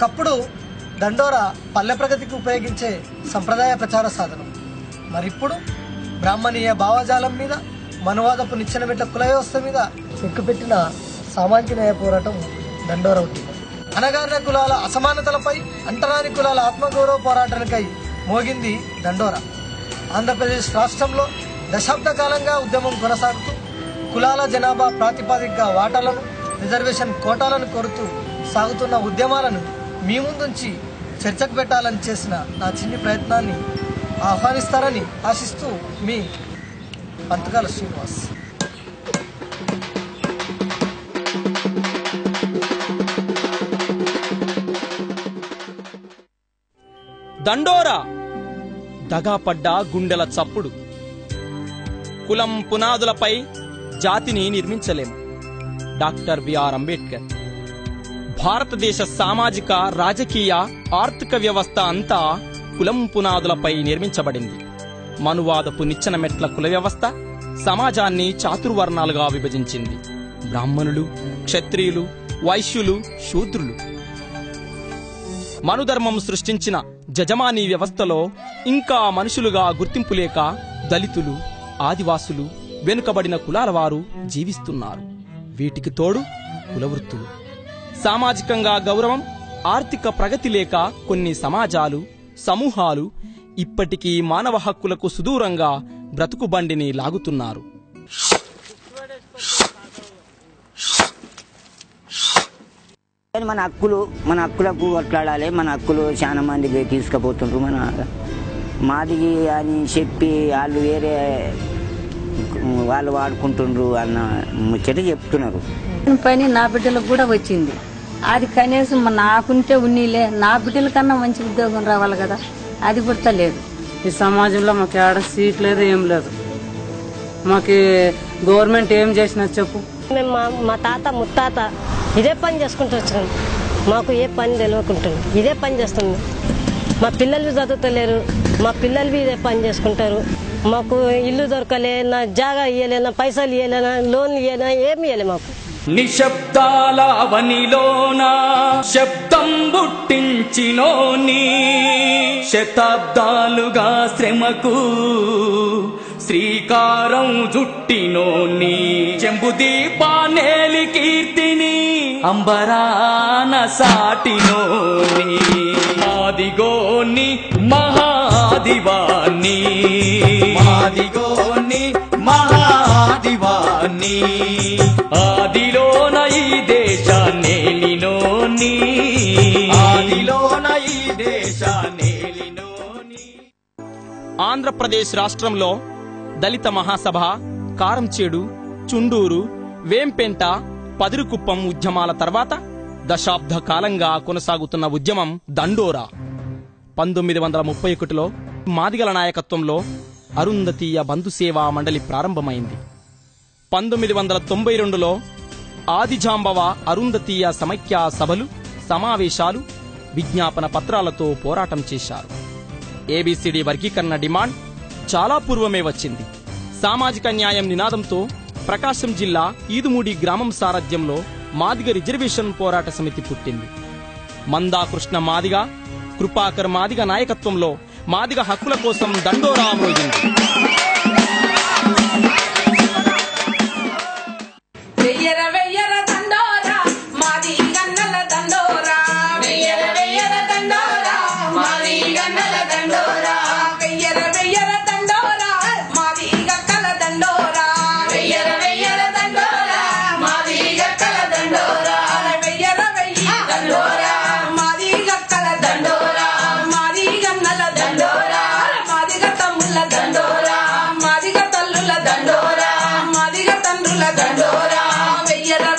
ఒకప్పుడు దండోరా పల్లె ప్రగతికి ఉపయోగించే సంప్రదాయ ప్రచార సాధనం. మరిప్పుడు బ్రాహ్మణీయ భావజాలం మీద, మనువాదపు నిచ్చెనబెట్ట కుల వ్యవస్థ మీద ఎక్కుపెట్టిన సామాజిక న్యాయ పోరాటం దండోరా ఉద్యమం. అనగారిన కులాల అసమానతలపై, అంటరాని కులాల ఆత్మగౌరవ పోరాటానికై మోగింది దండోరా. ఆంధ్రప్రదేశ్ రాష్ట్రంలో దశాబ్ద కాలంగా ఉద్యమం కొనసాగుతూ కులాల జనాభా ప్రాతిపదికగా వాటాలను, రిజర్వేషన్ కోటాలను కోరుతూ సాగుతున్న ఉద్యమాలను మీ ముందుంచి చర్చకు పెట్టాలని చేసిన నా చిన్ని ప్రయత్నాన్ని ఆహ్వానిస్తారని ఆశిస్తూ మీ పంతకాల శ్రీనివాస్. దండోరా దగాపడ్డ గుండెల చప్పుడు. కులం పునాదులపై జాతిని నిర్మించలేము. Doctor BR Ambedkar. భారతదేశ సామాజిక, రాజకీయ, ఆర్థిక వ్యవస్థ అంతా కులం పునాదులపై నిర్మించబడింది. మనువాదపు నిచ్చెన మెట్ల కుల వ్యవస్థ సమాజాన్ని చాతుర్వర్ణాలుగా విభజించింది. బ్రాహ్మణులు, క్షత్రియులు, వైశ్యులు, శూద్రులు. మనుధర్మం సృష్టించిన జజమానీ వ్యవస్థలో ఇంకా మనుషులుగా గుర్తింపు లేక దళితులు, ఆదివాసులు, వెనుకబడిన కులాల వారు జీవిస్తున్నారు. వీటికి తోడు కులవృత్తులు. సామాజికంగా గౌరవం, ఆర్థిక ప్రగతి లేక కొన్ని సమాజాలు, సమూహాలు ఇప్పటికీ మానవ హక్కులకు సుదూరంగా బ్రతుకు బండిని లాగుతున్నారు. మన హక్కులకు కొట్లాడాలి. మన హక్కులు చాలా మంది తీసుకుపోతుండ్రు. మాది అని చెప్పి వాళ్ళు వేరే వాళ్ళు వాడుకుంటుండ్రు అన్న ముచ్చట చెప్తున్నారు. పని నా బిడ్డలకు కూడా వచ్చింది. అది కనీసం నాకుంటే ఉన్నీలే, నా బిడ్డల కన్నా మంచి ఉద్యోగం రావాలి కదా, అది కూడా లేదు. ఈ సమాజంలో మాకు ఆడ సీట్ లేదు, ఏం లేదు. మాకు గవర్నమెంట్ ఏం చేసినా చెప్పు. మేము మా తాత ముత్తాత ఇదే పని చేసుకుంటూ వచ్చినాం. మాకు ఏ పని తెలియకుంటుంది, ఇదే పని చేస్తుంది. మా పిల్లలు చదువుతలేరు, మా పిల్లలు ఇదే పని చేసుకుంటారు. మాకు ఇల్లు దొరకలే, నా జాగా ఇయ్యలే, నా పైసలు ఇయ్యలే, నా లోన్లు ఇయ్యలే, ఏమి ఇయ్యలే మాకు. నిశ్శబ్దాల వనిలోన శబ్దం బుట్టించినోని, శతాబ్దాలుగా శ్రమకు శ్రీకారం జుట్టినోని, చెంబుదీపానేలి కీర్తిని అంబరాన సాటినోని, మాదిగోని మహాదివాన్ని, మాదిగోని మహాదివాన్ని, ఆదిలోన ఈ దేశాన్నేలినోని, ఆదిలోన ఈ దేశాన్నేలినోని. ఆంధ్రప్రదేశ్ రాష్ట్రంలో దళిత మహాసభ, కారంచేడు, చుండూరు, వేంపెంట, పదిరుకుప్పం ఉద్యమాల తర్వాత దశాబ్ద కాలంగా కొనసాగుతున్న ఉద్యమం దండోరా. 1931లో మాదిగల నాయకత్వంలో అరుంధతీయ బంధుసేవా మండలి ప్రారంభమైంది. 1992లో ఆదిజాంబవ అరుంధతీయ సమైక్య సభలు, సమావేశాలు, విజ్ఞాపన పత్రాలతో పోరాటం చేశారు. ఏబిసిడి వర్గీకరణ డిమాండ్ చాలా పూర్వమే వచ్చింది. సామాజిక న్యాయం నినాదంతో ప్రకాశం జిల్లా ఈదుమూడి గ్రామం సారథ్యంలో మాదిగ రిజర్వేషన్ పోరాట సమితి పుట్టింది. మందాకృష్ణ మాదిగ, కృపాకర్ మాదిగ నాయకత్వంలో మాదిగ హక్కుల కోసం దండోరా మోగింది. దండోరా వెయ్యర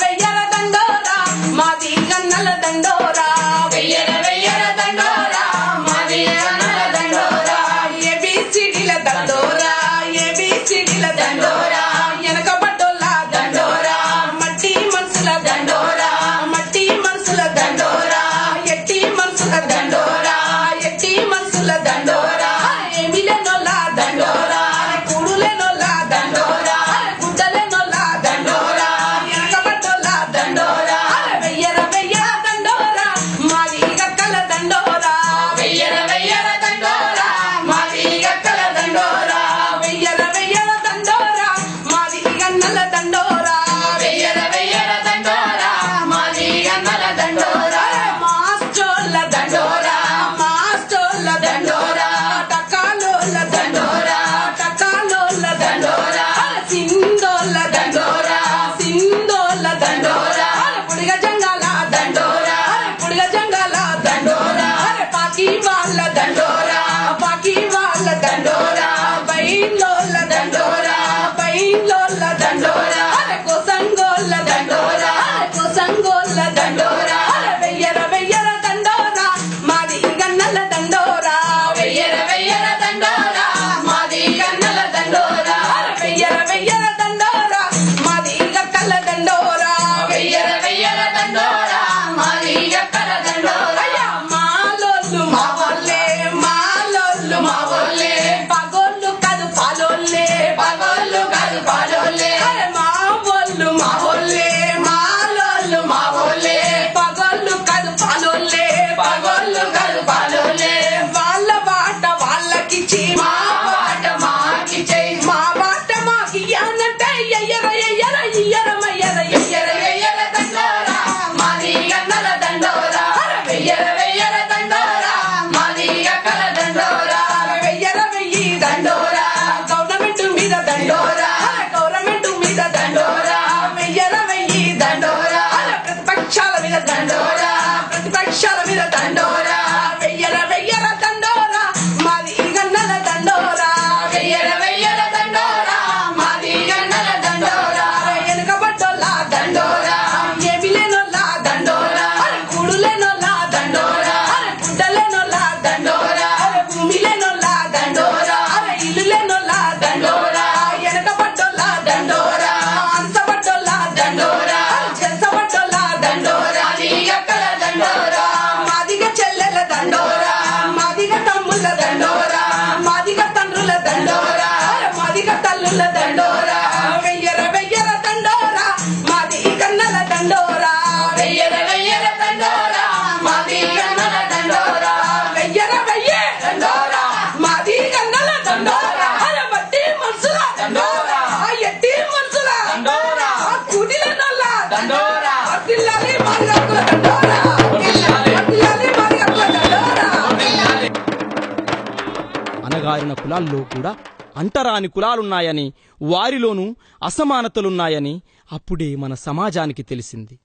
అనగారిన కులాల్లో కూడా అంటరాని కులాలున్నాయని, వారిలోనూ అసమానతలున్నాయని అప్పుడే మన సమాజానికి తెలిసింది.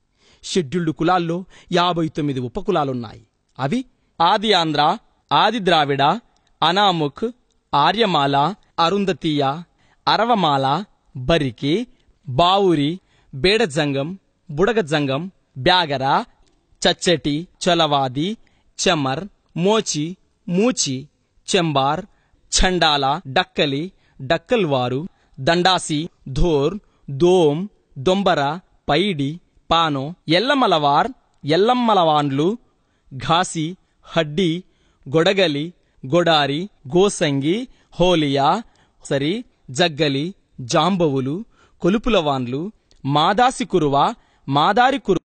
షెడ్యూల్డ్ కులాల్లో 59 ఉపకులాలున్నాయి. అవి ఆది ఆంధ్ర, ఆది ద్రావిడ, అనాముక్, ఆర్యమాల, అరుంధతీయ, అరవమాల, బరికి, బావురి, బేడజంగం, బుడగజంగం, బ్యాగర, చచ్చటి, చొలవాది, చెమర్, మోచి, మూచి, చెంబార్, ఛండాల, డక్కలి, డక్కల్వారు, దండాసి, ధోర్, దోమ్, దొంబర, పైడి, పానో, ఎల్లమలవార్, ఎల్లమ్మలవాన్లు, ఘాసి, హడ్డి, గొడగలి, గొడారి, గోసంగి, హోలియా, సరి, జగ్గలి, జాంబవులు, కొలుపులవాన్లు, మాదాసి కురువ, మాదారి కురువ,